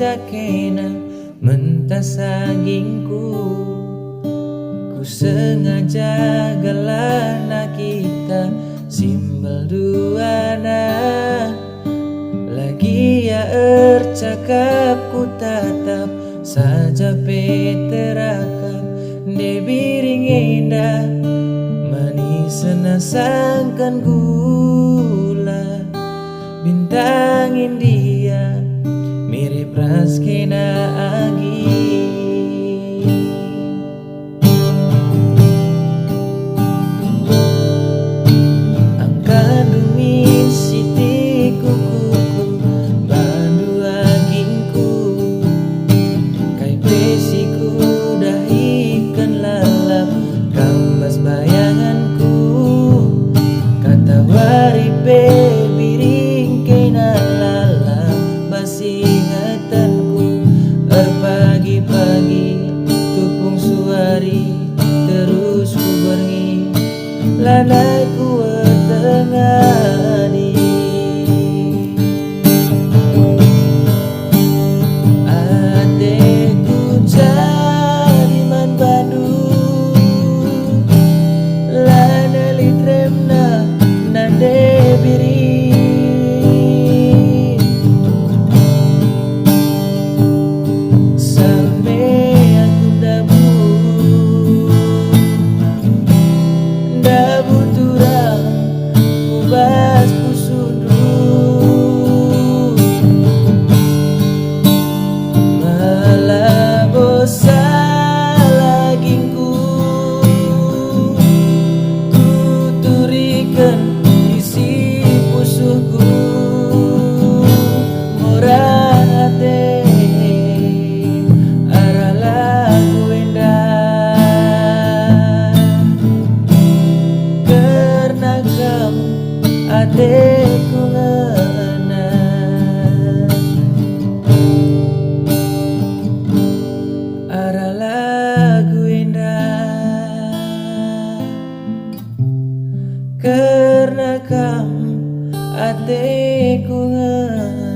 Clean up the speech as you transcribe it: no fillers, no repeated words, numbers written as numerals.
cakena mentah sagingku. Ku sengaja galana kita simbol duana. Lagi ya ercakap ku tatap saja peterakap de biring indah manis senasangkan gula. Bintang India mirip Raskena Agi. Angkandumi siti kukuku bandu agingku. Kai pesiku dahikan lalap kambas bayanganku. Kata waripe biring kena lalap ingatanku. Pagi-pagi tupung suari terus ku berngi lanai ku tengah. Ateku jadi man Bandung lana litremna nande biri. Ateku ngena arah lagu indah karena kamu ateku ngena.